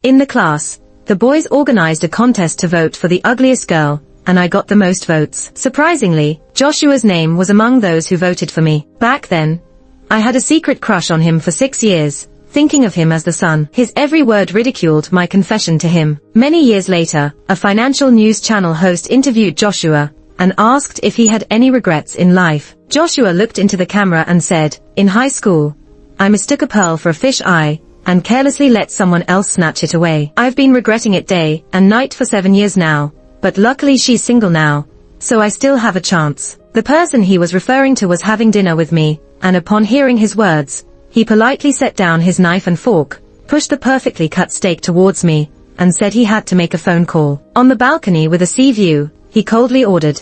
In the class, the boys organized a contest to vote for the ugliest girl, and I got the most votes. Surprisingly, Joshua's name was among those who voted for me. Back then, I had a secret crush on him for 6 years, thinking of him as the son. His every word ridiculed my confession to him. Many years later, a financial news channel host interviewed Joshua and asked if he had any regrets in life. Joshua looked into the camera and said, "In high school, I mistook a pearl for a fish eye and carelessly let someone else snatch it away. I've been regretting it day and night for 7 years now, but luckily she's single now, so I still have a chance." The person he was referring to was having dinner with me, and upon hearing his words, he politely set down his knife and fork, pushed the perfectly cut steak towards me, and said he had to make a phone call. On the balcony with a sea view, he coldly ordered,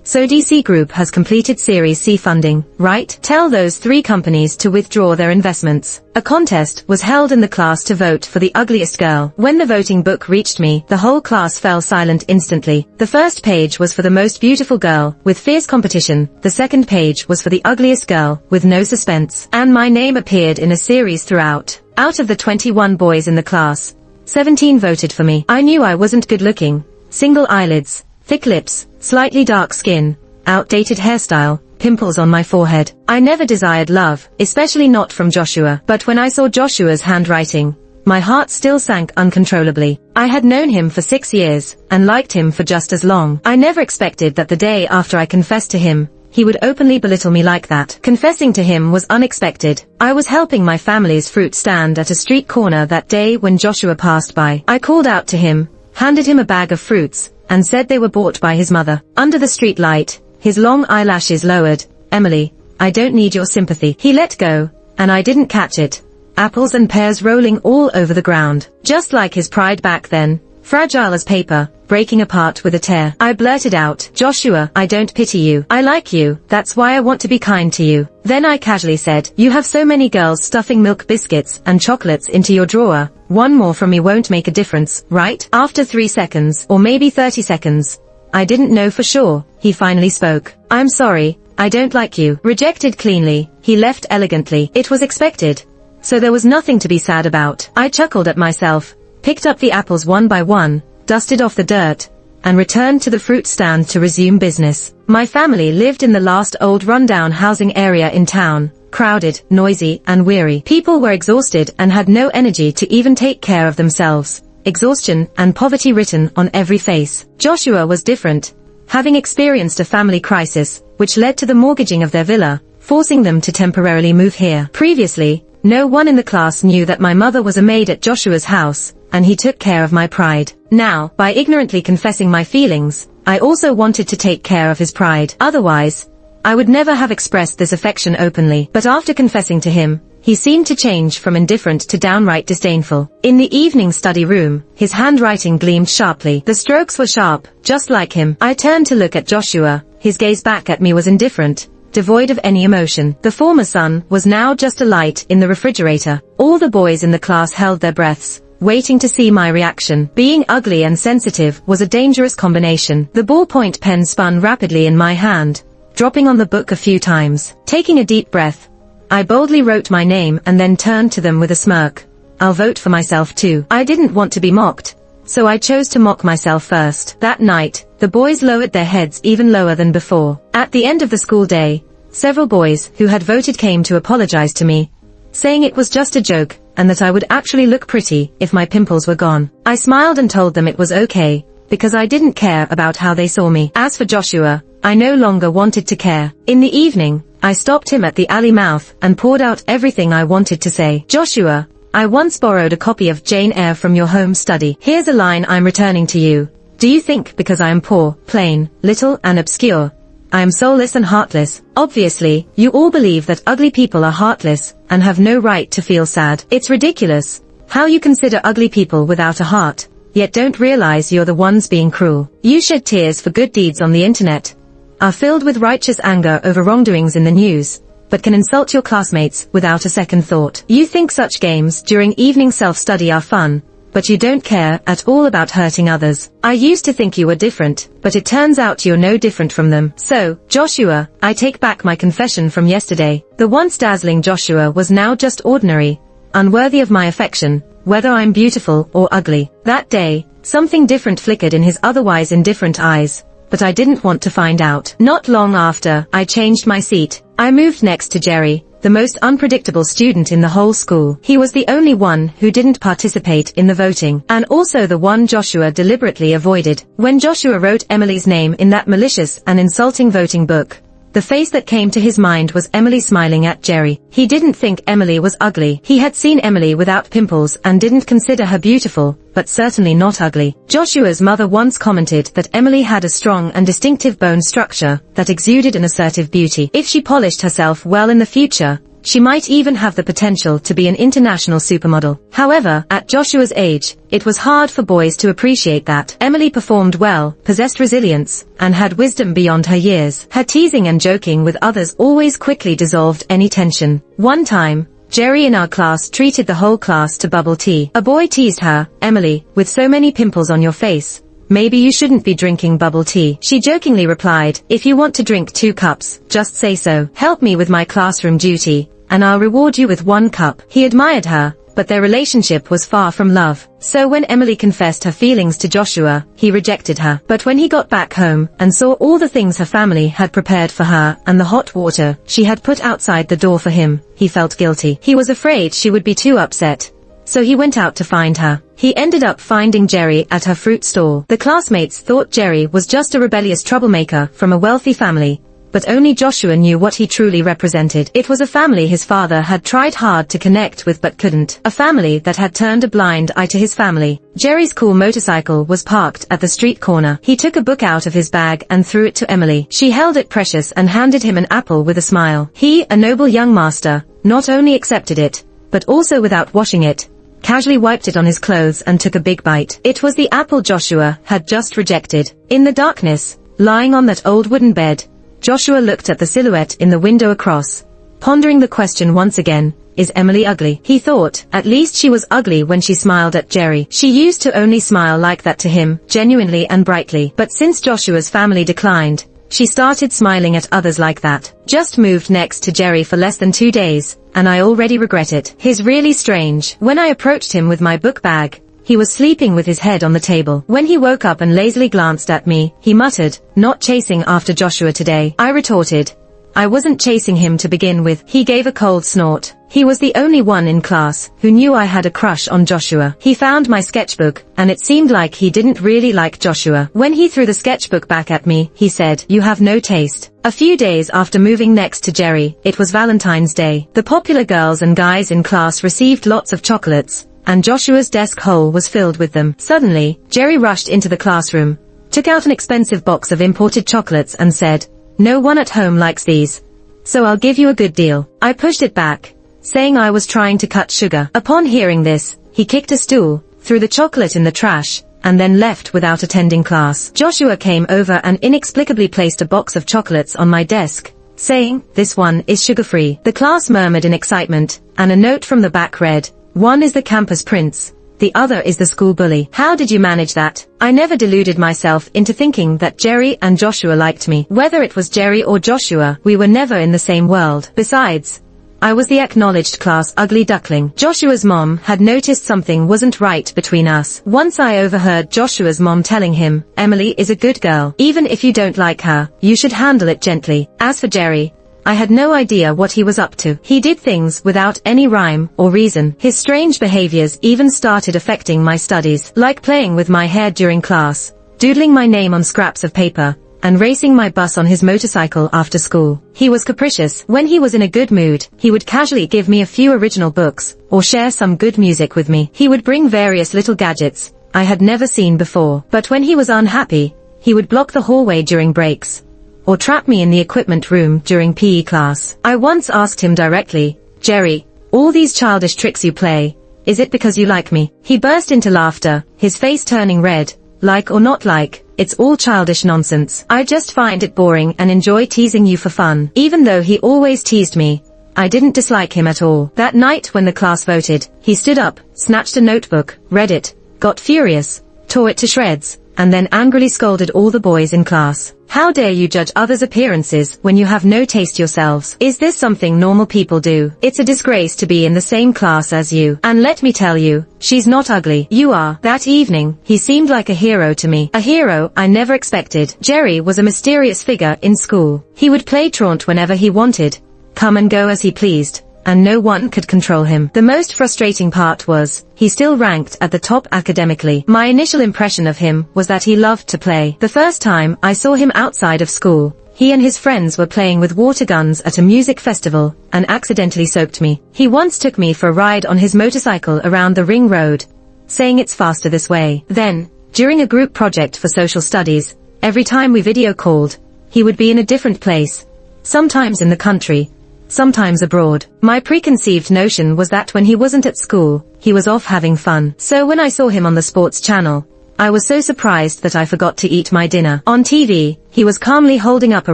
"So DC Group has completed Series C funding, right? Tell those 3 companies to withdraw their investments." A contest was held in the class to vote for the ugliest girl. When the voting book reached me, the whole class fell silent instantly. The first page was for the most beautiful girl, with fierce competition. The second page was for the ugliest girl, with no suspense. And my name appeared in a series throughout. Out of the 21 boys in the class, 17 voted for me. I knew I wasn't good looking. Single eyelids, thick lips, slightly dark skin, outdated hairstyle, pimples on my forehead. I never desired love, especially not from Joshua. But when I saw Joshua's handwriting, my heart still sank uncontrollably. I had known him for 6 years, and liked him for just as long. I never expected that the day after I confessed to him, he would openly belittle me like that. Confessing to him was unexpected. I was helping my family's fruit stand at a street corner that day when Joshua passed by. I called out to him, handed him a bag of fruits, and said they were bought by his mother. Under the street light, his long eyelashes lowered. "Emily, I don't need your sympathy." He let go, and I didn't catch it. Apples and pears rolling all over the ground. Just like his pride back then, fragile as paper, breaking apart with a tear. I blurted out, "Joshua, I don't pity you. I like you, that's why I want to be kind to you." Then I casually said, "You have so many girls stuffing milk biscuits and chocolates into your drawer. One more from me won't make a difference, right?" After 3 seconds, or maybe 30 seconds, I didn't know for sure, he finally spoke. "I'm sorry, I don't like you." Rejected cleanly, he left elegantly. It was expected, so there was nothing to be sad about. I chuckled at myself, picked up the apples one by one, dusted off the dirt, and returned to the fruit stand to resume business. My family lived in the last old rundown housing area in town, crowded, noisy, and weary. People were exhausted and had no energy to even take care of themselves. Exhaustion and poverty written on every face. Joshua was different, having experienced a family crisis, which led to the mortgaging of their villa, forcing them to temporarily move here. Previously, no one in the class knew that my mother was a maid at Joshua's house, and he took care of my pride. Now, by ignorantly confessing my feelings, I also wanted to take care of his pride. Otherwise, I would never have expressed this affection openly. But after confessing to him, he seemed to change from indifferent to downright disdainful. In the evening study room, his handwriting gleamed sharply. The strokes were sharp, just like him. I turned to look at Joshua. His gaze back at me was indifferent, devoid of any emotion. The former sun was now just a light in the refrigerator. All the boys in the class held their breaths, waiting to see my reaction. Being ugly and sensitive was a dangerous combination. The ballpoint pen spun rapidly in my hand, dropping on the book a few times. Taking a deep breath, I boldly wrote my name and then turned to them with a smirk. "I'll vote for myself too." I didn't want to be mocked, so I chose to mock myself first. That night, the boys lowered their heads even lower than before. At the end of the school day, several boys who had voted came to apologize to me, saying it was just a joke, and that I would actually look pretty if my pimples were gone. I smiled and told them it was okay, because I didn't care about how they saw me. As for Joshua, I no longer wanted to care. In the evening, I stopped him at the alley mouth and poured out everything I wanted to say. "Joshua, I once borrowed a copy of Jane Eyre from your home study. Here's a line I'm returning to you. Do you think because I am poor, plain, little, and obscure, I am soulless and heartless? Obviously, you all believe that ugly people are heartless and have no right to feel sad. It's ridiculous how you consider ugly people without a heart, yet don't realize you're the ones being cruel. You shed tears for good deeds on the internet, are filled with righteous anger over wrongdoings in the news, but can insult your classmates without a second thought. You think such games during evening self-study are fun, but you don't care at all about hurting others. I used to think you were different, but it turns out you're no different from them. So, Joshua, I take back my confession from yesterday. The once dazzling Joshua was now just ordinary, unworthy of my affection, whether I'm beautiful or ugly. That day, something different flickered in his otherwise indifferent eyes, but I didn't want to find out. Not long after, I changed my seat. I moved next to Jerry, the most unpredictable student in the whole school. He was the only one who didn't participate in the voting, and also the one Joshua deliberately avoided. When Joshua wrote Emily's name in that malicious and insulting voting book, the face that came to his mind was Emily smiling at Jerry. He didn't think Emily was ugly. He had seen Emily without pimples and didn't consider her beautiful, but certainly not ugly. Joshua's mother once commented that Emily had a strong and distinctive bone structure that exuded an assertive beauty. If she polished herself well in the future, she might even have the potential to be an international supermodel. However, at Joshua's age, it was hard for boys to appreciate that. Emily performed well, possessed resilience, and had wisdom beyond her years. Her teasing and joking with others always quickly dissolved any tension. One time, Jerry in our class treated the whole class to bubble tea. A boy teased her, "Emily, with so many pimples on your face, maybe you shouldn't be drinking bubble tea." She jokingly replied, "If you want to drink 2 cups, just say so. Help me with my classroom duty, and I'll reward you with 1 cup. He admired her, but their relationship was far from love. So when Emily confessed her feelings to Joshua, he rejected her. But when he got back home and saw all the things her family had prepared for her and the hot water she had put outside the door for him, he felt guilty. He was afraid she would be too upset, so he went out to find her. He ended up finding Jerry at her fruit stall. The classmates thought Jerry was just a rebellious troublemaker from a wealthy family, but only Joshua knew what he truly represented. It was a family his father had tried hard to connect with but couldn't. A family that had turned a blind eye to his family. Jerry's cool motorcycle was parked at the street corner. He took a book out of his bag and threw it to Emily. She held it precious and handed him an apple with a smile. He, a noble young master, not only accepted it, but also without washing it, casually wiped it on his clothes and took a big bite. It was the apple Joshua had just rejected. In the darkness, lying on that old wooden bed, Joshua looked at the silhouette in the window across, pondering the question once again, is Emily ugly? He thought, at least she was ugly when she smiled at Jerry. She used to only smile like that to him, genuinely and brightly. But since Joshua's family declined, she started smiling at others like that. Just moved next to Jerry for less than 2 days, and I already regret it. He's really strange. When I approached him with my book bag, he was sleeping with his head on the table. When he woke up and lazily glanced at me, he muttered, "Not chasing after Joshua today." I retorted, "I wasn't chasing him to begin with." He gave a cold snort. He was the only one in class who knew I had a crush on Joshua. He found my sketchbook, and it seemed like he didn't really like Joshua. When he threw the sketchbook back at me, he said, "You have no taste." A few days after moving next to Jerry, it was Valentine's Day. The popular girls and guys in class received lots of chocolates, and Joshua's desk hole was filled with them. Suddenly, Jerry rushed into the classroom, took out an expensive box of imported chocolates and said, "No one at home likes these, so I'll give you a good deal." I pushed it back, saying I was trying to cut sugar. Upon hearing this, he kicked a stool, threw the chocolate in the trash, and then left without attending class. Joshua came over and inexplicably placed a box of chocolates on my desk, saying, "This one is sugar-free." The class murmured in excitement, and a note from the back read, "One is the campus prince, the other is the school bully." How did you manage that? I never deluded myself into thinking that Jerry and Joshua liked me. Whether it was Jerry or Joshua, we were never in the same world. Besides, I was the acknowledged class ugly duckling. Joshua's mom had noticed something wasn't right between us. Once I overheard Joshua's mom telling him, "Emily is a good girl. Even if you don't like her, you should handle it gently." As for Jerry, I had no idea what he was up to. He did things without any rhyme or reason. His strange behaviors even started affecting my studies, like playing with my hair during class, doodling my name on scraps of paper, and racing my bus on his motorcycle after school. He was capricious. When he was in a good mood, he would casually give me a few original books, or share some good music with me. He would bring various little gadgets I had never seen before. But when he was unhappy, he would block the hallway during breaks, or trap me in the equipment room during PE class. I once asked him directly, "Jerry, all these childish tricks you play, is it because you like me?" He burst into laughter, his face turning red. "Like or not like, it's all childish nonsense. I just find it boring and enjoy teasing you for fun." Even though he always teased me, I didn't dislike him at all. That night when the class voted, he stood up, snatched a notebook, read it, got furious, tore it to shreds, and then angrily scolded all the boys in class. How dare you judge others' appearances when you have no taste yourselves? Is this something normal people do? It's a disgrace to be in the same class as you. And let me tell you, she's not ugly. You are. That evening, he seemed like a hero to me. A hero I never expected. Jerry was a mysterious figure in school. He would play truant whenever he wanted, come and go as he pleased, and no one could control him. The most frustrating part was, he still ranked at the top academically. My initial impression of him was that he loved to play. The first time I saw him outside of school, he and his friends were playing with water guns at a music festival, and accidentally soaked me. He once took me for a ride on his motorcycle around the ring road, saying it's faster this way. Then, during a group project for social studies, every time we video called, he would be in a different place, sometimes in the country, sometimes abroad. My preconceived notion was that when he wasn't at school, he was off having fun. So when I saw him on the sports channel, I was so surprised that I forgot to eat my dinner. On TV, he was calmly holding up a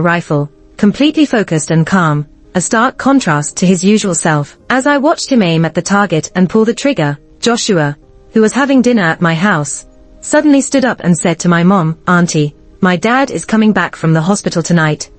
rifle, completely focused and calm, a stark contrast to his usual self. As I watched him aim at the target and pull the trigger, Joshua, who was having dinner at my house, suddenly stood up and said to my mom, "Auntie, my dad is coming back from the hospital tonight,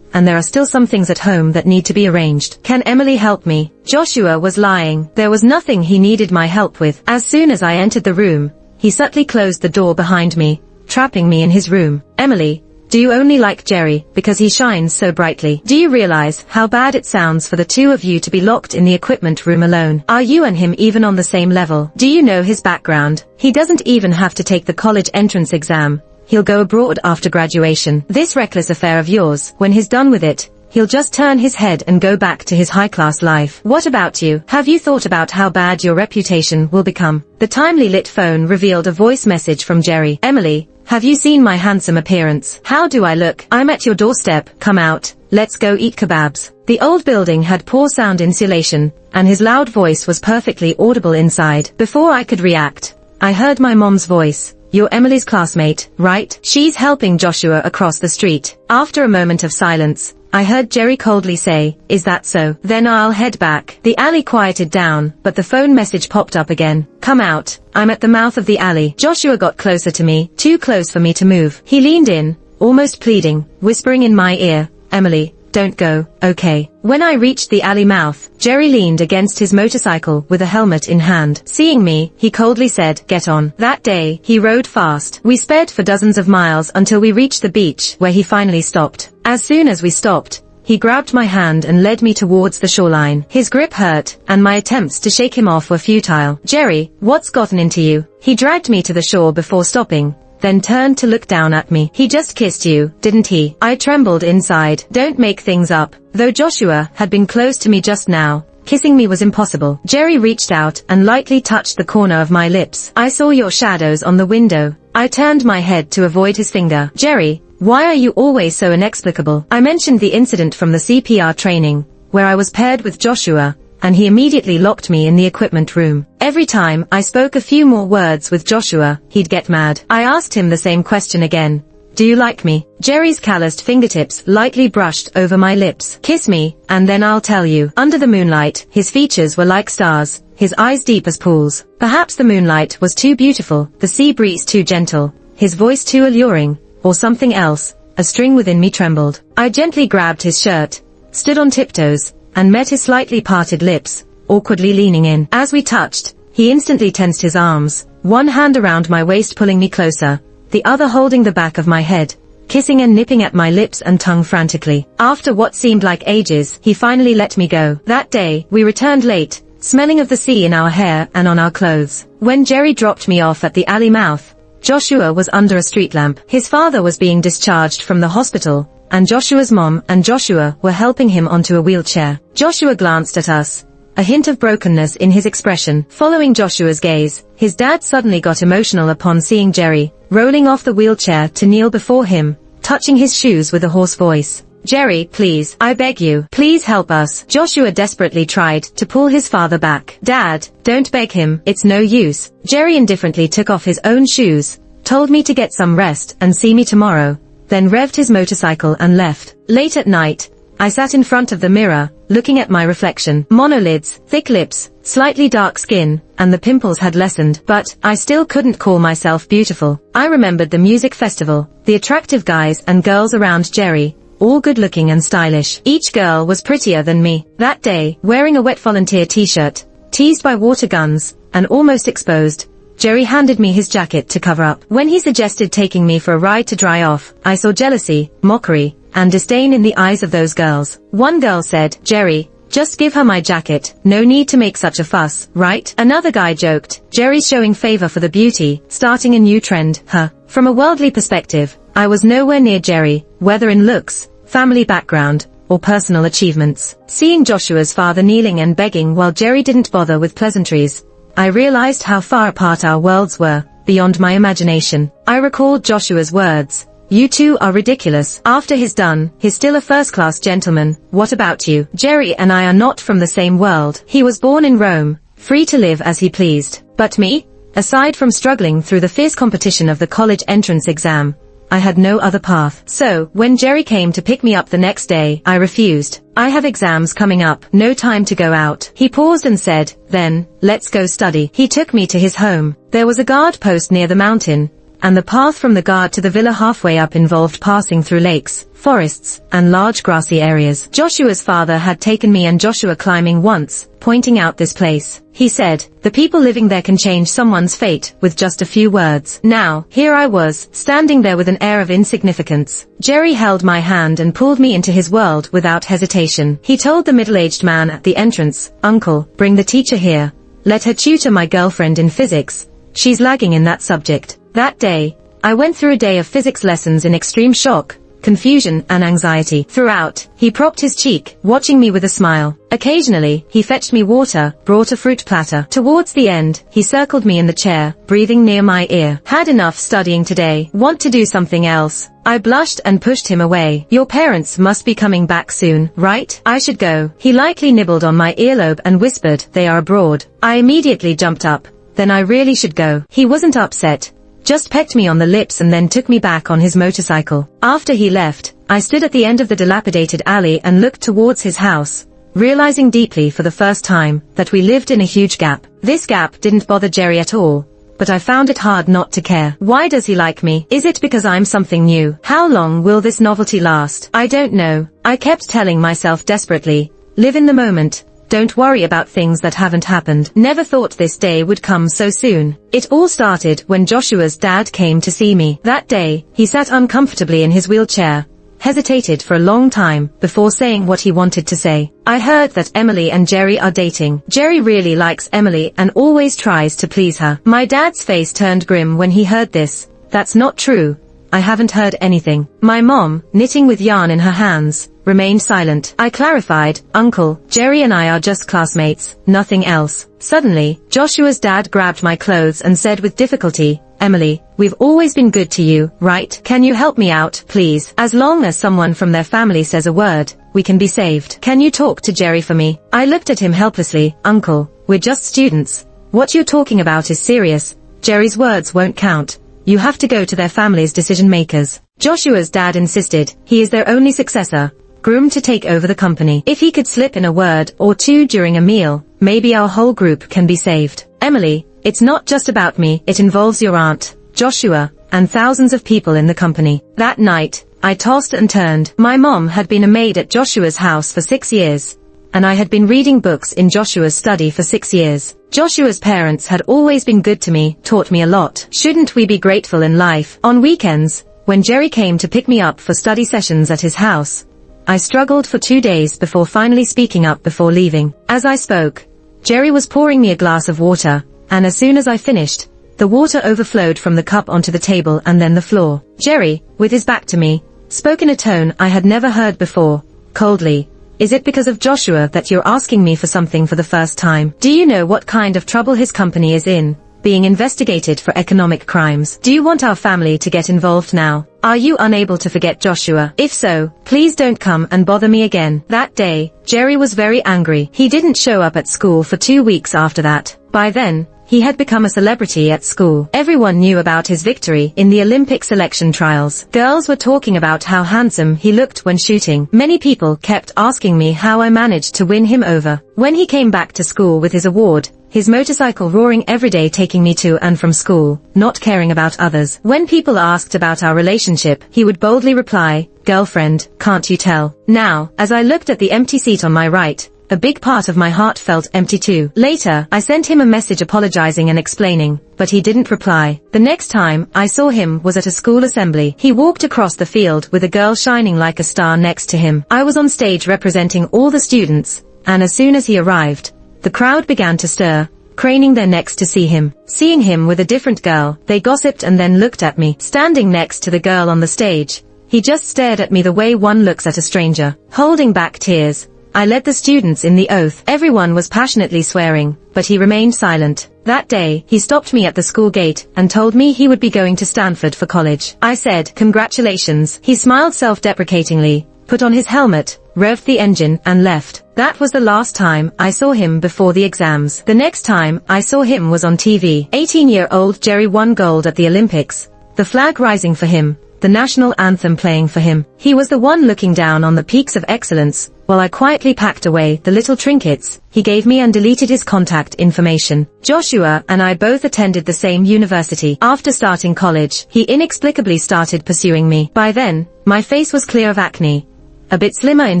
and there are still some things at home that need to be arranged. Can Emily help me?" Joshua was lying. There was nothing he needed my help with. As soon as I entered the room, he subtly closed the door behind me, trapping me in his room. "Emily, do you only like Jerry because he shines so brightly? Do you realize how bad it sounds for the two of you to be locked in the equipment room alone? Are you and him even on the same level? Do you know his background? He doesn't even have to take the college entrance exam. He'll go abroad after graduation. This reckless affair of yours, when he's done with it, he'll just turn his head and go back to his high-class life. What about you? Have you thought about how bad your reputation will become?" The timely lit phone revealed a voice message from Jerry. "Emily, have you seen my handsome appearance? How do I look? I'm at your doorstep. Come out. Let's go eat kebabs." The old building had poor sound insulation, and his loud voice was perfectly audible inside. Before I could react, I heard my mom's voice. "You're Emily's classmate, right? She's helping Joshua across the street." After a moment of silence, I heard Jerry coldly say, "Is that so? Then I'll head back." The alley quieted down, but the phone message popped up again. "Come out. I'm at the mouth of the alley." Joshua got closer to me, too close for me to move. He leaned in, almost pleading, whispering in my ear, "Emily, don't go, okay?" When I reached the alley mouth, Jerry leaned against his motorcycle with a helmet in hand. Seeing me, he coldly said, "Get on." That day, he rode fast. We sped for dozens of miles until we reached the beach, where he finally stopped. As soon as we stopped, he grabbed my hand and led me towards the shoreline. His grip hurt, and my attempts to shake him off were futile. "Jerry, what's gotten into you?" He dragged me to the shore before stopping, then turned to look down at me. "He just kissed you, didn't he?" I trembled inside. Don't make things up. Though Joshua had been close to me just now, kissing me was impossible. Jerry reached out and lightly touched the corner of my lips. "I saw your shadows on the window." I turned my head to avoid his finger. "Jerry, why are you always so inexplicable?" I mentioned the incident from the CPR training, where I was paired with Joshua, and he immediately locked me in the equipment room. Every time I spoke a few more words with Joshua, he'd get mad. I asked him the same question again. "Do you like me?" Jerry's calloused fingertips lightly brushed over my lips. "Kiss me, and then I'll tell you." Under the moonlight, his features were like stars, his eyes deep as pools. Perhaps the moonlight was too beautiful, the sea breeze too gentle, his voice too alluring, or something else. A string within me trembled. I gently grabbed his shirt, stood on tiptoes, and met his slightly parted lips, awkwardly leaning in. As we touched, he instantly tensed his arms, one hand around my waist pulling me closer, the other holding the back of my head, kissing and nipping at my lips and tongue frantically. After what seemed like ages, he finally let me go. That day, we returned late, smelling of the sea in our hair and on our clothes. When Jerry dropped me off at the alley mouth, Joshua was under a street lamp. His father was being discharged from the hospital, and Joshua's mom and Joshua were helping him onto a wheelchair. Joshua glanced at us, a hint of brokenness in his expression. Following Joshua's gaze, his dad suddenly got emotional upon seeing Jerry, rolling off the wheelchair to kneel before him, touching his shoes with a hoarse voice. "Jerry, please, I beg you, please help us." Joshua desperately tried to pull his father back. "Dad, don't beg him, it's no use." Jerry indifferently took off his own shoes, told me to get some rest and see me tomorrow, then revved his motorcycle and left. Late at night, I sat in front of the mirror, looking at my reflection. Monolids, thick lips, slightly dark skin, and the pimples had lessened, but I still couldn't call myself beautiful. I remembered the music festival, the attractive guys and girls around Jerry, all good-looking and stylish. Each girl was prettier than me. That day, wearing a wet volunteer t-shirt, teased by water guns, and almost exposed, Jerry handed me his jacket to cover up. When he suggested taking me for a ride to dry off, I saw jealousy, mockery, and disdain in the eyes of those girls. One girl said, "Jerry, just give her my jacket, no need to make such a fuss, right?" Another guy joked, "Jerry's showing favor for the beauty, starting a new trend, huh?" From a worldly perspective, I was nowhere near Jerry, whether in looks, family background, or personal achievements. Seeing Joshua's father kneeling and begging while Jerry didn't bother with pleasantries, I realized how far apart our worlds were, beyond my imagination. I recalled Joshua's words, "You two are ridiculous. After he's done, he's still a first-class gentleman. What about you? Jerry and I are not from the same world. He was born in Rome, free to live as he pleased. But me? Aside from struggling through the fierce competition of the college entrance exam, I had no other path. So, when Jerry came to pick me up the next day, I refused. I have exams coming up, no time to go out. He paused and said, then, let's go study. He took me to his home. There was a guard post near the mountain, and the path from the guard to the villa halfway up involved passing through lakes, forests, and large grassy areas. Joshua's father had taken me and Joshua climbing once, pointing out this place. He said, the people living there can change someone's fate with just a few words. Now, here I was, standing there with an air of insignificance. Jerry held my hand and pulled me into his world without hesitation. He told the middle-aged man at the entrance, "Uncle, bring the teacher here. Let her tutor my girlfriend in physics. She's lagging in that subject." That day, I went through a day of physics lessons in extreme shock, confusion, and anxiety. Throughout, he propped his cheek, watching me with a smile. Occasionally, he fetched me water, brought a fruit platter. Towards the end, he circled me in the chair, breathing near my ear. "Had enough studying today. Want to do something else?" I blushed and pushed him away. "Your parents must be coming back soon, right? I should go." He lightly nibbled on my earlobe and whispered, "They are abroad." I immediately jumped up. Then I really should go. He wasn't upset, just pecked me on the lips and then took me back on his motorcycle. After he left, I stood at the end of the dilapidated alley and looked towards his house, realizing deeply for the first time that we lived in a huge gap. This gap didn't bother Jerry at all, but I found it hard not to care. Why does he like me? Is it because I'm something new? How long will this novelty last? I don't know. I kept telling myself desperately, live in the moment. Don't worry about things that haven't happened. Never thought this day would come so soon. It all started when Joshua's dad came to see me. That day, he sat uncomfortably in his wheelchair, hesitated for a long time before saying what he wanted to say. I heard that Emily and Jerry are dating. Jerry really likes Emily and always tries to please her. My dad's face turned grim when he heard this. That's not true. I haven't heard anything. My mom, knitting with yarn in her hands, remained silent. I clarified, "Uncle, Jerry and I are just classmates, nothing else." Suddenly, Joshua's dad grabbed my clothes and said with difficulty, "Emily, we've always been good to you, right? Can you help me out, please? As long as someone from their family says a word, we can be saved. Can you talk to Jerry for me?" I looked at him helplessly. "Uncle, we're just students. What you're talking about is serious. Jerry's words won't count. You have to go to their family's decision makers." Joshua's dad insisted. He is their only successor, groomed to take over the company. If he could slip in a word or two during a meal, maybe our whole group can be saved. "Emily, it's not just about me, it involves your aunt, Joshua, and thousands of people in the company." That night, I tossed and turned. My mom had been a maid at Joshua's house for 6 years, and I had been reading books in Joshua's study for 6 years. Joshua's parents had always been good to me, taught me a lot. Shouldn't we be grateful in life? On weekends, when Jerry came to pick me up for study sessions at his house, I struggled for 2 days before finally speaking up before leaving. As I spoke, Jerry was pouring me a glass of water, and as soon as I finished, the water overflowed from the cup onto the table and then the floor. Jerry, with his back to me, spoke in a tone I had never heard before, coldly. "Is it because of Joshua that you're asking me for something for the first time? Do you know what kind of trouble his company is in, being investigated for economic crimes? Do you want our family to get involved now? Are you unable to forget Joshua? If so, please don't come and bother me again." That day, Jerry was very angry. He didn't show up at school for 2 weeks after that. By then, He had become a celebrity at school. Everyone knew about his victory in the Olympic selection trials. Girls were talking about how handsome he looked when shooting. Many people kept asking me how I managed to win him over. When he came back to school with his award, his motorcycle roaring every day, taking me to and from school, not caring about others. When people asked about our relationship, he would boldly reply, "Girlfriend, can't you tell?" Now, as I looked at the empty seat on my right, a big part of my heart felt empty too. Later, I sent him a message apologizing and explaining, but he didn't reply. The next time I saw him was at a school assembly. He walked across the field with a girl shining like a star next to him. I was on stage representing all the students, and as soon as he arrived, the crowd began to stir, craning their necks to see him. Seeing him with a different girl, they gossiped and then looked at me. Standing next to the girl on the stage, he just stared at me the way one looks at a stranger. Holding back tears, I led the students in the oath. Everyone was passionately swearing, but he remained silent. That day, he stopped me at the school gate and told me he would be going to Stanford for college. I said, "Congratulations." He smiled self-deprecatingly, put on his helmet, revved the engine, and left. That was the last time I saw him before the exams. The next time I saw him was on TV. 18-year-old Jerry won gold at the Olympics, the flag rising for him, the national anthem playing for him. He was the one looking down on the peaks of excellence, while I quietly packed away the little trinkets he gave me and deleted his contact information. Joshua and I both attended the same university. After starting college, he inexplicably started pursuing me. By then, my face was clear of acne, a bit slimmer in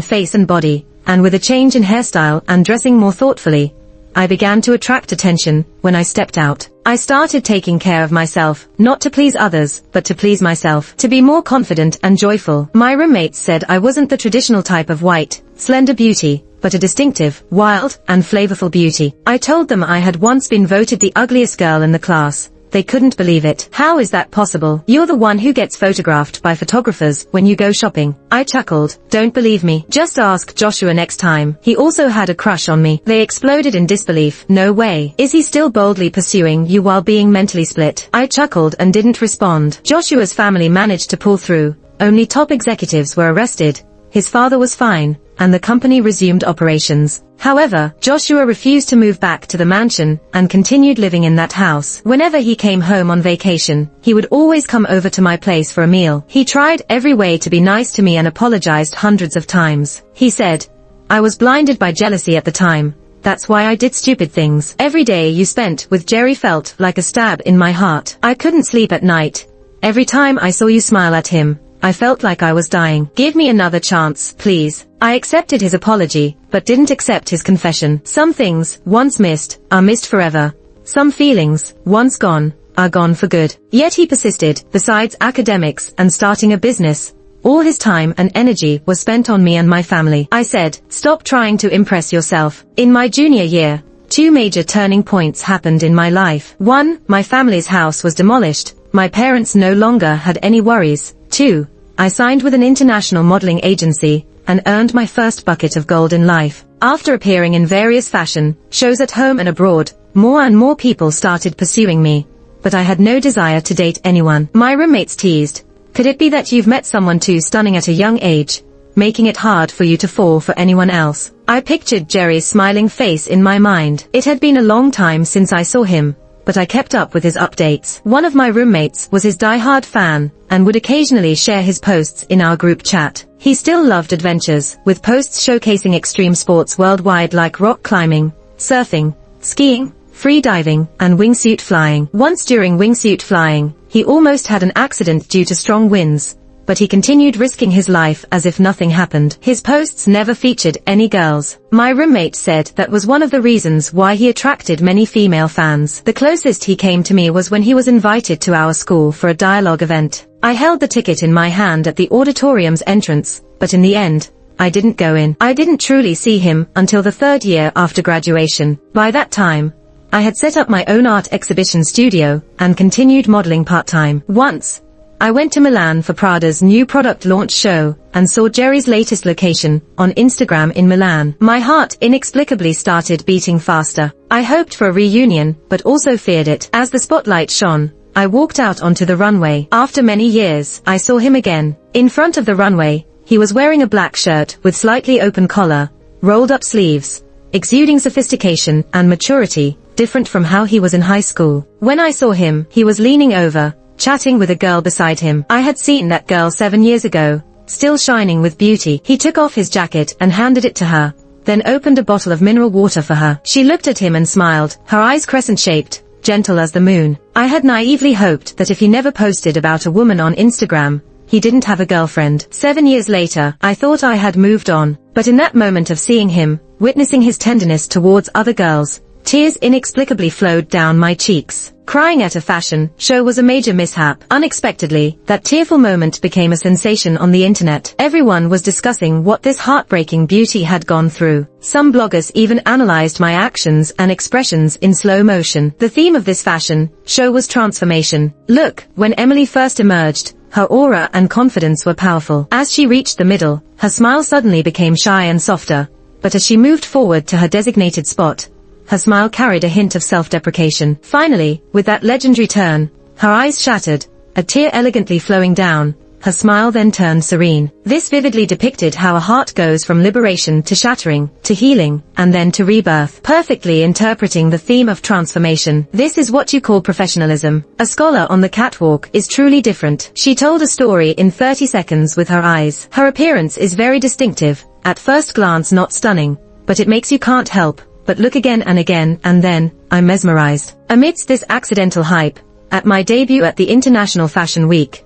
face and body, and with a change in hairstyle and dressing more thoughtfully, I began to attract attention. When I stepped out, I started taking care of myself, not to please others, but to please myself, to be more confident and joyful. My roommates said I wasn't the traditional type of white, slender beauty, but a distinctive, wild, and flavorful beauty. I told them I had once been voted the ugliest girl in the class. They couldn't believe it. "How is that possible? You're the one who gets photographed by photographers when you go shopping." I chuckled. "Don't believe me? Just ask Joshua next time. He also had a crush on me." They exploded in disbelief. "No way. Is he still boldly pursuing you while being mentally split?" I chuckled and didn't respond. Joshua's family managed to pull through. Only top executives were arrested. His father was fine, and the company resumed operations. However, Joshua refused to move back to the mansion and continued living in that house. Whenever he came home on vacation, he would always come over to my place for a meal. He tried every way to be nice to me and apologized hundreds of times. He said, "I was blinded by jealousy at the time. That's why I did stupid things." Every day you spent with Jerry felt like a stab in my heart. I couldn't sleep at night. Every time I saw you smile at him, I felt like I was dying. "Give me another chance, please." I accepted his apology, but didn't accept his confession. Some things, once missed, are missed forever. Some feelings, once gone, are gone for good. Yet he persisted. Besides academics and starting a business, all his time and energy was spent on me and my family. I said, "Stop trying to impress yourself." In my junior year, two major turning points happened in my life. 1, my family's house was demolished. My parents no longer had any worries. 2, I signed with an international modeling agency and earned my first bucket of gold in life. After appearing in various fashion shows at home and abroad, more and more people started pursuing me, but I had no desire to date anyone. My roommates teased, "Could it be that you've met someone too stunning at a young age, making it hard for you to fall for anyone else?" I pictured Jerry's smiling face in my mind. It had been a long time since I saw him, but I kept up with his updates. One of my roommates was his die-hard fan and would occasionally share his posts in our group chat. He still loved adventures, with posts showcasing extreme sports worldwide like rock climbing, surfing, skiing, free diving, and wingsuit flying. Once during wingsuit flying, he almost had an accident due to strong winds, but he continued risking his life as if nothing happened. His posts never featured any girls. My roommate said that was one of the reasons why he attracted many female fans. The closest he came to me was when he was invited to our school for a dialogue event. I held the ticket in my hand at the auditorium's entrance, but in the end, I didn't go in. I didn't truly see him until the 3rd year after graduation. By that time, I had set up my own art exhibition studio and continued modeling part-time. Once, I went to Milan for Prada's new product launch show and saw Jerry's latest location on Instagram in Milan. My heart inexplicably started beating faster. I hoped for a reunion, but also feared it. As the spotlight shone, I walked out onto the runway. After many years, I saw him again. In front of the runway, he was wearing a black shirt with slightly open collar, rolled up sleeves, exuding sophistication and maturity. different from how he was in high school. When I saw him, he was leaning over, chatting with a girl beside him. I had seen that girl 7 years ago, still shining with beauty. He took off his jacket and handed it to her, then opened a bottle of mineral water for her. She looked at him and smiled, her eyes crescent-shaped, gentle as the moon. I had naively hoped that if he never posted about a woman on Instagram, he didn't have a girlfriend. 7 years later, I thought I had moved on, but in that moment of seeing him, witnessing his tenderness towards other girls, tears inexplicably flowed down my cheeks. Crying at a fashion show was a major mishap. Unexpectedly, that tearful moment became a sensation on the internet. Everyone was discussing what this heartbreaking beauty had gone through. Some bloggers even analyzed my actions and expressions in slow motion. The theme of this fashion show was transformation. Look, when Emily first emerged, her aura and confidence were powerful. As she reached the middle, her smile suddenly became shy and softer, but as she moved forward to her designated spot, her smile carried a hint of self-deprecation. Finally, with that legendary turn, her eyes shattered, a tear elegantly flowing down, her smile then turned serene. This vividly depicted how a heart goes from liberation to shattering, to healing, and then to rebirth, perfectly interpreting the theme of transformation. This is what you call professionalism. A scholar on the catwalk is truly different. She told a story in 30 seconds with her eyes. Her appearance is very distinctive, at first glance not stunning, but it makes you can't help but look again, and then, I'm mesmerized. Amidst this accidental hype, at my debut at the International Fashion Week,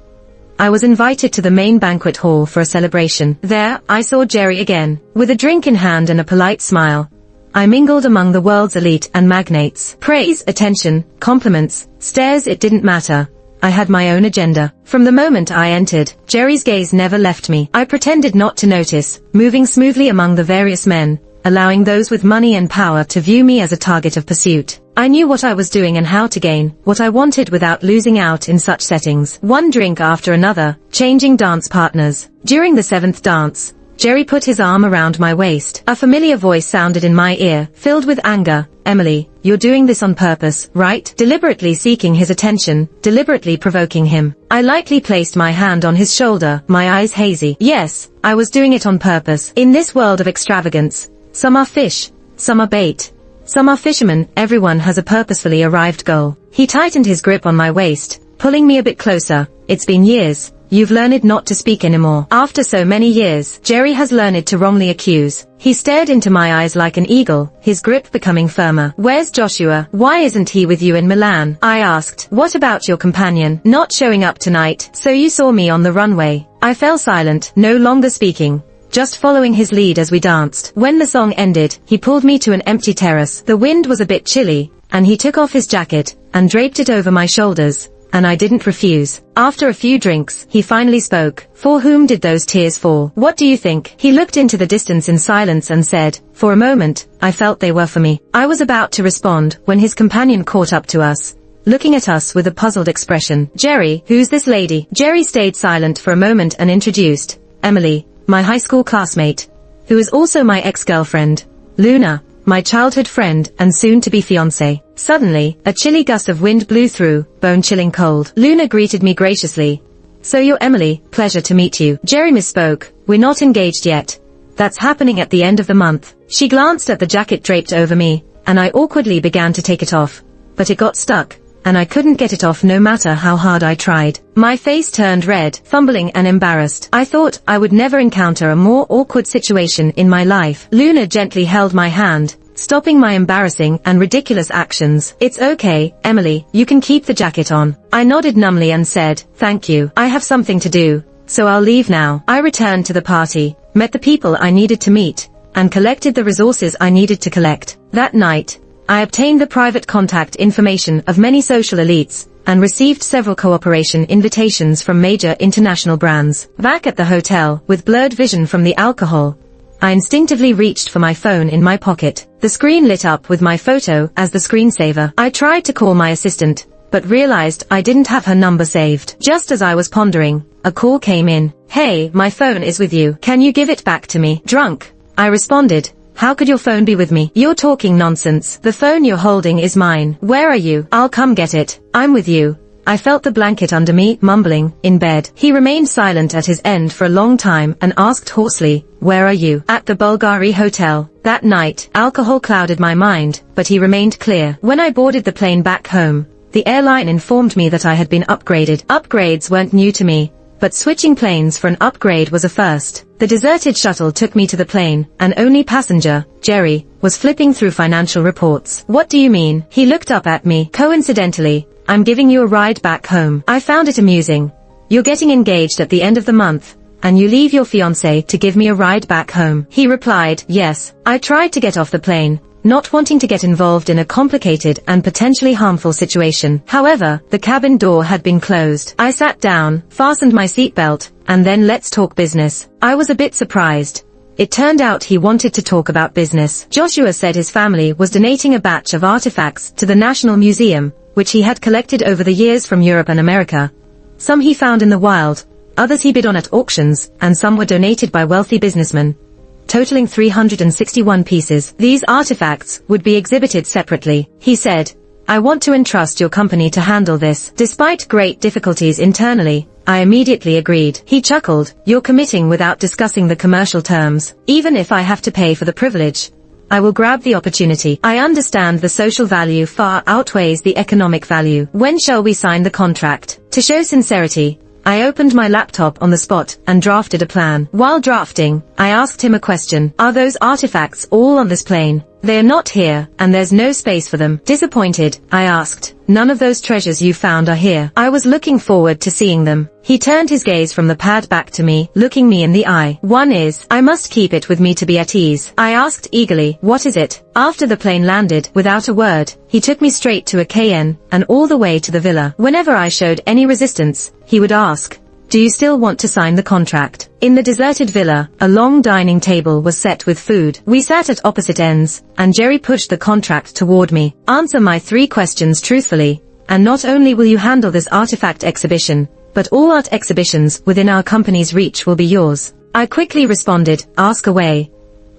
I was invited to the main banquet hall for a celebration. There, I saw Jerry again. With a drink in hand and a polite smile, I mingled among the world's elite and magnates. Praise, attention, compliments, stares, it didn't matter. I had my own agenda. From the moment I entered, Jerry's gaze never left me. I pretended not to notice, moving smoothly among the various men, allowing those with money and power to view me as a target of pursuit. I knew what I was doing and how to gain what I wanted without losing out in such settings. One drink after another, changing dance partners. During the 7th dance, Jerry put his arm around my waist. A familiar voice sounded in my ear, filled with anger. Emily, you're doing this on purpose, right? Deliberately seeking his attention, deliberately provoking him. I lightly placed my hand on his shoulder, my eyes hazy. Yes, I was doing it on purpose. In this world of extravagance, some are fish, some are bait, some are fishermen, everyone has a purposefully arrived goal. He tightened his grip on my waist, pulling me a bit closer. It's been years, you've learned not to speak anymore. After so many years, Jerry has learned to wrongly accuse. He stared into my eyes like an eagle, his grip becoming firmer. Where's Joshua? Why isn't he with you in Milan? I asked. What about your companion? Not showing up tonight, so you saw me on the runway. I fell silent, no longer speaking, just following his lead as we danced. When the song ended, he pulled me to an empty terrace. The wind was a bit chilly, and he took off his jacket and draped it over my shoulders, and I didn't refuse. After a few drinks, he finally spoke. For whom did those tears fall? What do you think? He looked into the distance in silence and said, for a moment, I felt they were for me. I was about to respond when his companion caught up to us, looking at us with a puzzled expression. Jerry, who's this lady? Jerry stayed silent for a moment and introduced, Emily, my high school classmate, who is also my ex-girlfriend, Luna, my childhood friend and soon-to-be fiancé. Suddenly, a chilly gust of wind blew through, bone-chilling cold. Luna greeted me graciously. So you're Emily, pleasure to meet you. Jerry misspoke, we're not engaged yet. That's happening at the end of the month. She glanced at the jacket draped over me, and I awkwardly began to take it off, but it got stuck, and I couldn't get it off no matter how hard I tried. My face turned red, fumbling and embarrassed. I thought I would never encounter a more awkward situation in my life. Luna gently held my hand, stopping my embarrassing and ridiculous actions. It's okay, Emily, you can keep the jacket on. I nodded numbly and said, thank you. I have something to do, so I'll leave now. I returned to the party, met the people I needed to meet, and collected the resources I needed to collect. That night, I obtained the private contact information of many social elites, and received several cooperation invitations from major international brands. Back at the hotel, with blurred vision from the alcohol, I instinctively reached for my phone in my pocket. The screen lit up with my photo as the screensaver. I tried to call my assistant, but realized I didn't have her number saved. Just as I was pondering, a call came in. Hey, my phone is with you. Can you give it back to me? Drunk, I responded. How could your phone be with me? You're talking nonsense. The phone you're holding is mine. Where are you? I'll come get it. I'm with you. I felt the blanket under me, mumbling, in bed. He remained silent at his end for a long time and asked hoarsely, "Where are you?" "At the Bulgari Hotel." That night, alcohol clouded my mind, but he remained clear. When I boarded the plane back home, the airline informed me that I had been upgraded. Upgrades weren't new to me, but switching planes for an upgrade was a first. The deserted shuttle took me to the plane, and only passenger, Jerry, was flipping through financial reports. "What do you mean?" He looked up at me. "Coincidentally, I'm giving you a ride back home." I found it amusing. "You're getting engaged at the end of the month, and you leave your fiancé to give me a ride back home?" He replied, "Yes." I tried to get off the plane, not wanting to get involved in a complicated and potentially harmful situation. However, the cabin door had been closed. I sat down, fastened my seatbelt, and then let's talk business. I was a bit surprised. It turned out he wanted to talk about business. Joshua said his family was donating a batch of artifacts to the National Museum, which he had collected over the years from Europe and America. Some he found in the wild, others he bid on at auctions, and some were donated by wealthy businessmen, totaling 361 pieces. These artifacts would be exhibited separately. He said, "I want to entrust your company to handle this." Despite great difficulties internally, I immediately agreed. He chuckled, "You're committing without discussing the commercial terms. Even if I have to pay for the privilege, I will grab the opportunity. I understand the social value far outweighs the economic value. When shall we sign the contract?" To show sincerity, I opened my laptop on the spot and drafted a plan. While drafting, I asked him a question. "Are those artifacts all on this plane?" "They are not here, and there's no space for them." Disappointed, I asked, "None of those treasures you found are here?" I was looking forward to seeing them. He turned his gaze from the pad back to me, looking me in the eye. "One is, I must keep it with me to be at ease." I asked eagerly, "What is it?" After the plane landed, without a word, he took me straight to a KN, and all the way to the villa. Whenever I showed any resistance, he would ask, "Do you still want to sign the contract?" In the deserted villa, a long dining table was set with food. We sat at opposite ends, and Jerry pushed the contract toward me. "Answer my 3 questions truthfully, and not only will you handle this artifact exhibition, but all art exhibitions within our company's reach will be yours." I quickly responded, "Ask away.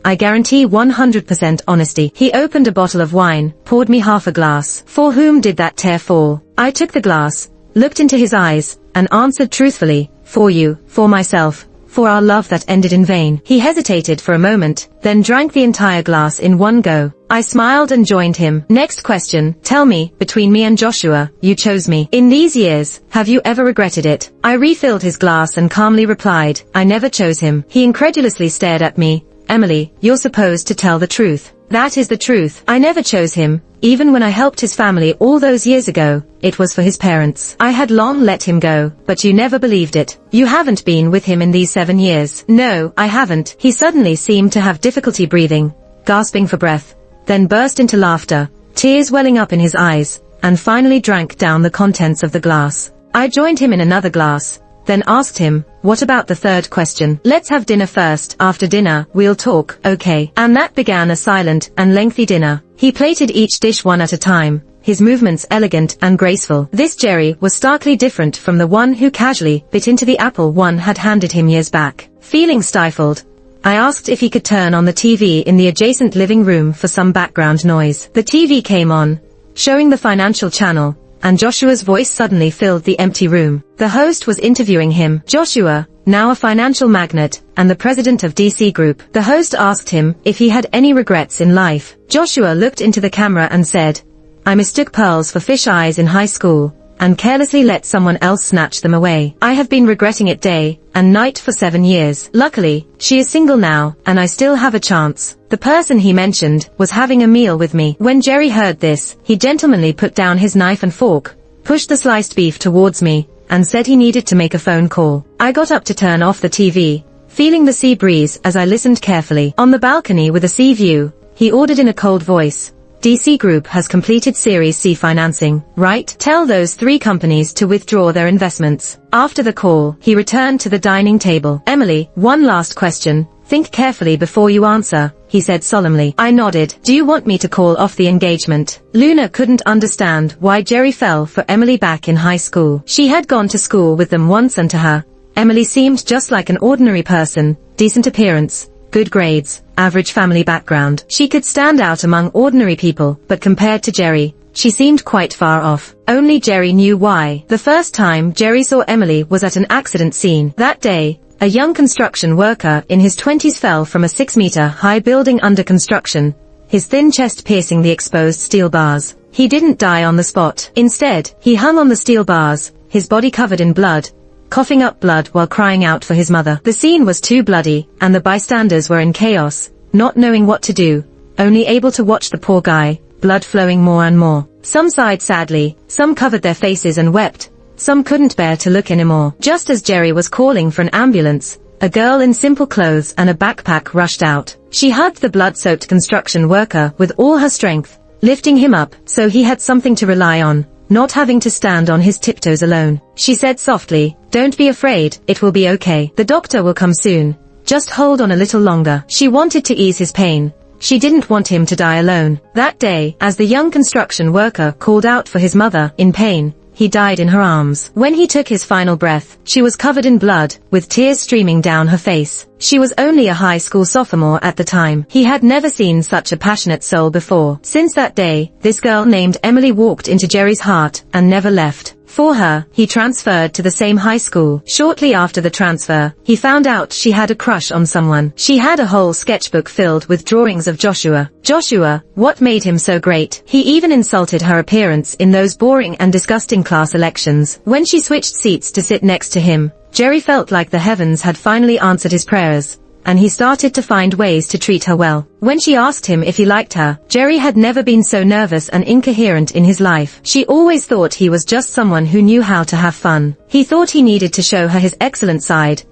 I guarantee 100% honesty." He opened a bottle of wine, poured me half a glass. "For whom did that tear fall?" I took the glass, looked into his eyes, and answered truthfully, "For you, for myself, for our love that ended in vain." He hesitated for a moment, then drank the entire glass in one go. I smiled and joined him. "Next question, tell me, between me and Joshua, you chose me. In these years, have you ever regretted it?" I refilled his glass and calmly replied, "I never chose him." He incredulously stared at me. "Emily, you're supposed to tell the truth." "That is the truth. I never chose him. Even when I helped his family all those years ago, it was for his parents. I had long let him go, but you never believed it. You haven't been with him in these 7 years." "No, I haven't." He suddenly seemed to have difficulty breathing, gasping for breath, then burst into laughter, tears welling up in his eyes, and finally drank down the contents of the glass. I joined him in another glass, then asked him, "What about the 3rd question?" "Let's have dinner first. After dinner, we'll talk, okay?" And that began a silent and lengthy dinner. He plated each dish one at a time, his movements elegant and graceful. This Jerry was starkly different from the one who casually bit into the apple one had handed him years back. Feeling stifled, I asked if he could turn on the TV in the adjacent living room for some background noise. The TV came on, showing the financial channel, and Joshua's voice suddenly filled the empty room. The host was interviewing him. Joshua, now a financial magnate, and the president of DC Group. The host asked him if he had any regrets in life. Joshua looked into the camera and said, "I mistook pearls for fish eyes in high school, and carelessly let someone else snatch them away. I have been regretting it day and night for 7 years. Luckily, she is single now, and I still have a chance." The person he mentioned was having a meal with me. When Jerry heard this, he gentlemanly put down his knife and fork, pushed the sliced beef towards me, and said he needed to make a phone call. I got up to turn off the TV, feeling the sea breeze as I listened carefully. On the balcony with a sea view, he ordered in a cold voice, "DC Group has completed Series C financing, right? Tell those 3 companies to withdraw their investments." After the call, he returned to the dining table. "Emily, one last question. Think carefully before you answer," he said solemnly. I nodded. "Do you want me to call off the engagement?" Luna couldn't understand why Jerry fell for Emily back in high school. She had gone to school with them once, and to her, Emily seemed just like an ordinary person, decent appearance, good grades, average family background. She could stand out among ordinary people, but compared to Jerry, she seemed quite far off. Only Jerry knew why. The first time Jerry saw Emily was at an accident scene. That day, a young construction worker in his 20s fell from a 6-meter-high building under construction, his thin chest piercing the exposed steel bars. He didn't die on the spot. Instead, he hung on the steel bars, his body covered in blood, coughing up blood while crying out for his mother. The scene was too bloody, and the bystanders were in chaos, not knowing what to do, only able to watch the poor guy, blood flowing more and more. Some sighed sadly, some covered their faces and wept, some couldn't bear to look anymore. Just as Jerry was calling for an ambulance, a girl in simple clothes and a backpack rushed out. She hugged the blood-soaked construction worker with all her strength, lifting him up so he had something to rely on, not having to stand on his tiptoes alone. She said softly, "Don't be afraid, it will be okay. The doctor will come soon. Just hold on a little longer." She wanted to ease his pain. She didn't want him to die alone. That day, as the young construction worker called out for his mother, in pain, he died in her arms. When he took his final breath, she was covered in blood, with tears streaming down her face. She was only a high school sophomore at the time. He had never seen such a passionate soul before. Since that day, this girl named Emily walked into Jerry's heart and never left. For her, he transferred to the same high school. Shortly after the transfer, he found out she had a crush on someone. She had a whole sketchbook filled with drawings of Joshua. Joshua, what made him so great? He even insulted her appearance in those boring and disgusting class elections. When she switched seats to sit next to him, Jerry felt like the heavens had finally answered his prayers, and he started to find ways to treat her well. When she asked him if he liked her, Jerry had never been so nervous and incoherent in his life. She always thought he was just someone who knew how to have fun. He thought he needed to show her his excellent side,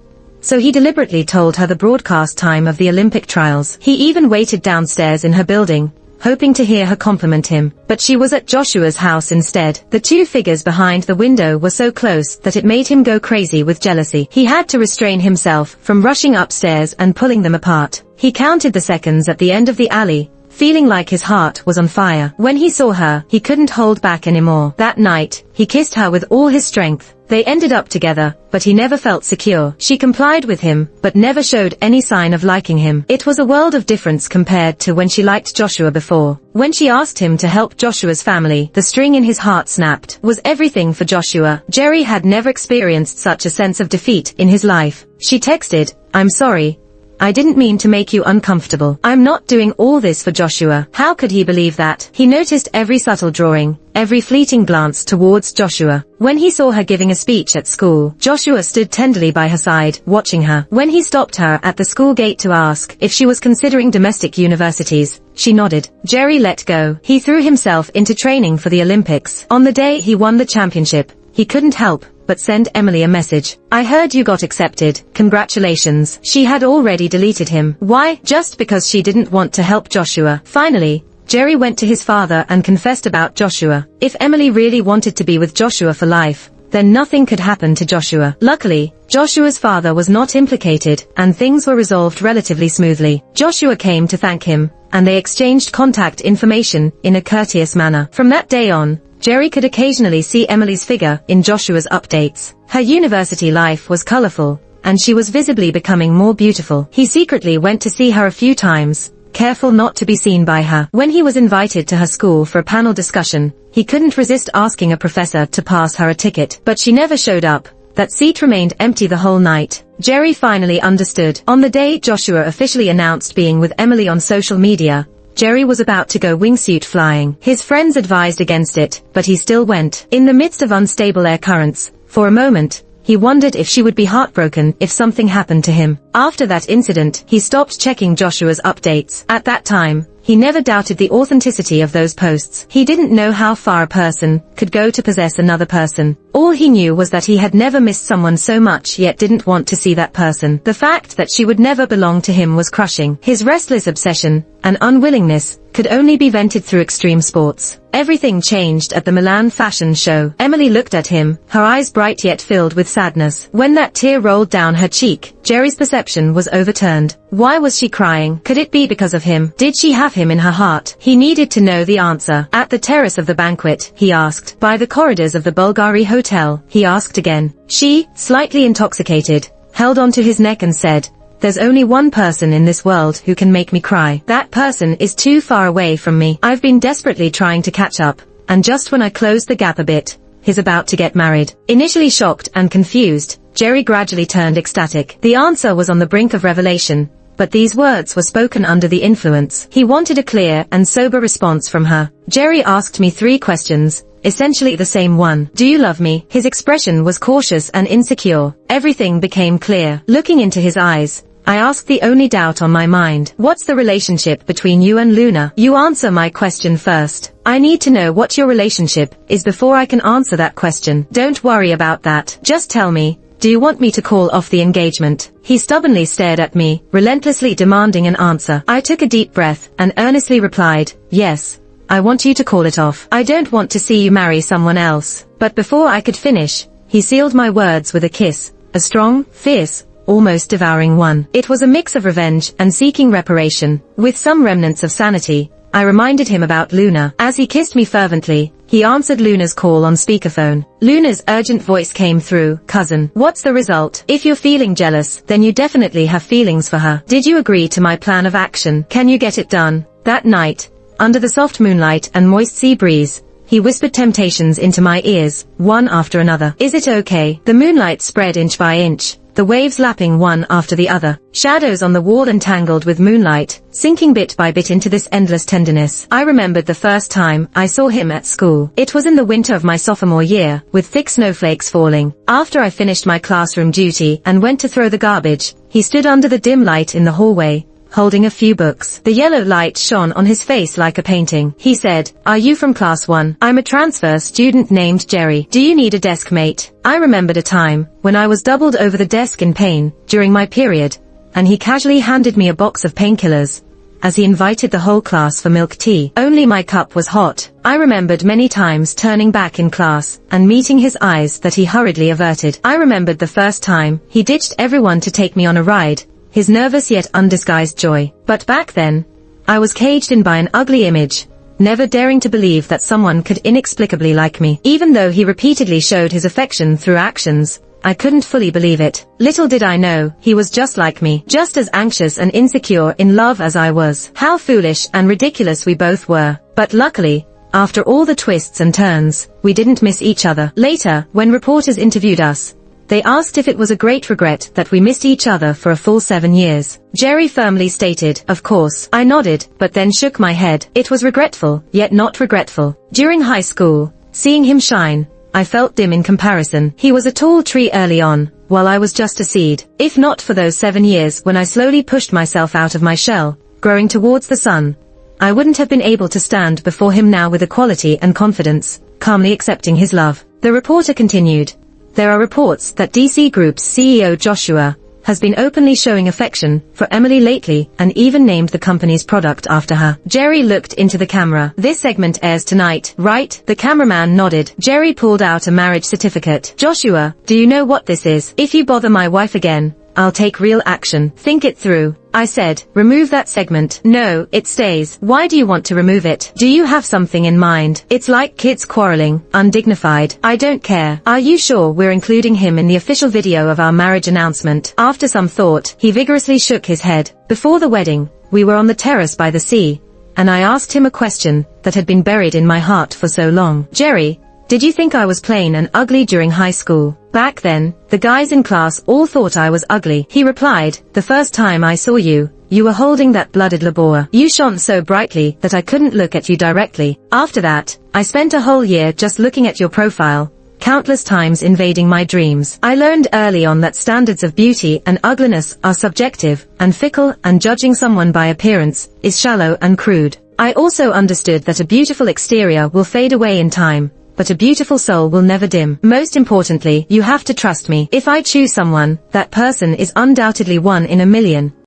so he deliberately told her the broadcast time of the Olympic trials. He even waited downstairs in her building, hoping to hear her compliment him, but she was at Joshua's house instead. The two figures behind the window were so close that it made him go crazy with jealousy. He had to restrain himself from rushing upstairs and pulling them apart. He counted the seconds at the end of the alley, feeling like his heart was on fire. When he saw her, he couldn't hold back anymore. That night, he kissed her with all his strength. They ended up together, but he never felt secure. She complied with him, but never showed any sign of liking him. It was a world of difference compared to when she liked Joshua before. When she asked him to help Joshua's family, the string in his heart snapped. Was everything for Joshua? Jerry had never experienced such a sense of defeat in his life. She texted, "I'm sorry. I didn't mean to make you uncomfortable. I'm not doing all this for Joshua." How could he believe that? He noticed every subtle drawing, every fleeting glance towards Joshua. When he saw her giving a speech at school, Joshua stood tenderly by her side, watching her. When he stopped her at the school gate to ask if she was considering domestic universities, she nodded. Jerry let go. He threw himself into training for the Olympics. On the day he won the championship, he couldn't help but send Emily a message. "I heard you got accepted. Congratulations." She had already deleted him. Why? Just because she didn't want to help Joshua. Finally, Jerry went to his father and confessed about Joshua. If Emily really wanted to be with Joshua for life, then nothing could happen to Joshua. Luckily, Joshua's father was not implicated, and things were resolved relatively smoothly. Joshua came to thank him, and they exchanged contact information in a courteous manner. From that day on, Jerry could occasionally see Emily's figure in Joshua's updates. Her university life was colorful, and she was visibly becoming more beautiful. He secretly went to see her a few times, careful not to be seen by her. When he was invited to her school for a panel discussion, he couldn't resist asking a professor to pass her a ticket, but she never showed up. That seat remained empty the whole night. Jerry finally understood. On the day Joshua officially announced being with Emily on social media, Jerry was about to go wingsuit flying. His friends advised against it, but he still went. In the midst of unstable air currents, for a moment, he wondered if she would be heartbroken if something happened to him. After that incident, he stopped checking Joshua's updates. At that time, he never doubted the authenticity of those posts. He didn't know how far a person could go to possess another person. All he knew was that he had never missed someone so much yet didn't want to see that person. The fact that she would never belong to him was crushing. His restless obsession and unwillingness could only be vented through extreme sports. Everything changed at the Milan fashion show. Emily looked at him, her eyes bright yet filled with sadness. When that tear rolled down her cheek, Jerry's perception was overturned. Why was she crying? Could it be because of him? Did she have him in her heart? He needed to know the answer. At the terrace of the banquet, he asked. By the corridors of the Bulgari Hotel, he asked again. She, slightly intoxicated, held onto his neck and said, "There's only one person in this world who can make me cry. That person is too far away from me. I've been desperately trying to catch up, and just when I closed the gap a bit, he's about to get married. Initially shocked and confused, Jerry gradually turned ecstatic. The answer was on the brink of revelation, but these words were spoken under the influence. He wanted a clear and sober response from her. Jerry asked me 3 questions, essentially the same one. Do you love me? His expression was cautious and insecure. Everything became clear. Looking into his eyes, I asked the only doubt on my mind. What's the relationship between you and Luna? You answer my question first. I need to know what your relationship is before I can answer that question. Don't worry about that. Just tell me, do you want me to call off the engagement? He stubbornly stared at me, relentlessly demanding an answer. I took a deep breath and earnestly replied, yes, I want you to call it off. I don't want to see you marry someone else. But before I could finish, he sealed my words with a kiss, a strong, fierce, almost devouring one. It was a mix of revenge and seeking reparation. With some remnants of sanity, I reminded him about Luna. As he kissed me fervently, he answered Luna's call on speakerphone. Luna's urgent voice came through. Cousin, what's the result? If you're feeling jealous, then you definitely have feelings for her. Did you agree to my plan of action? Can you get it done? That night, under the soft moonlight and moist sea breeze, he whispered temptations into my ears, one after another. Is it okay? The moonlight spread inch by inch, the waves lapping one after the other, shadows on the wall entangled with moonlight, sinking bit by bit into this endless tenderness. I remembered the first time I saw him at school. It was in the winter of my sophomore year, with thick snowflakes falling. After I finished my classroom duty and went to throw the garbage, he stood under the dim light in the hallway, holding a few books. The yellow light shone on his face like a painting. He said, "Are you from class 1? I'm a transfer student named Jerry. Do you need a desk mate?" I remembered a time when I was doubled over the desk in pain during my period, and he casually handed me a box of painkillers as he invited the whole class for milk tea. Only my cup was hot. I remembered many times turning back in class and meeting his eyes that he hurriedly averted. I remembered the first time he ditched everyone to take me on a ride, his nervous yet undisguised joy. But back then, I was caged in by an ugly image, never daring to believe that someone could inexplicably like me. Even though he repeatedly showed his affection through actions, I couldn't fully believe it. Little did I know, he was just like me, just as anxious and insecure in love as I was. How foolish and ridiculous we both were. But luckily, after all the twists and turns, we didn't miss each other. Later, when reporters interviewed us, they asked if it was a great regret that we missed each other for a full 7 years. Jerry firmly stated, "Of course." I nodded, but then shook my head. It was regretful, yet not regretful. During high school, seeing him shine, I felt dim in comparison. He was a tall tree early on, while I was just a seed. If not for those 7 years when I slowly pushed myself out of my shell, growing towards the sun, I wouldn't have been able to stand before him now with equality and confidence, calmly accepting his love. The reporter continued, "There are reports that DC Group's CEO Joshua has been openly showing affection for Emily lately and even named the company's product after her." Jerry looked into the camera. "This segment airs tonight, right?" The cameraman nodded. Jerry pulled out a marriage certificate. "Joshua, do you know what this is? If you bother my wife again, I'll take real action. Think it through." I said, "Remove that segment." "No, it stays." "Why do you want to remove it? Do you have something in mind?" "It's like kids quarreling, undignified." "I don't care." "Are you sure we're including him in the official video of our marriage announcement?" After some thought, he vigorously shook his head. Before the wedding, we were on the terrace by the sea, and I asked him a question that had been buried in my heart for so long. "Jerry, did you think I was plain and ugly during high school?" "Back then, the guys in class all thought I was ugly." He replied, "The first time I saw you, you were holding that blooded labor. You shone so brightly that I couldn't look at you directly. After that, I spent a whole year just looking at your profile, countless times invading my dreams. I learned early on that standards of beauty and ugliness are subjective and fickle, and judging someone by appearance is shallow and crude. I also understood that a beautiful exterior will fade away in time, but a beautiful soul will never dim. Most importantly, you have to trust me. If I choose someone, that person is undoubtedly one in a million.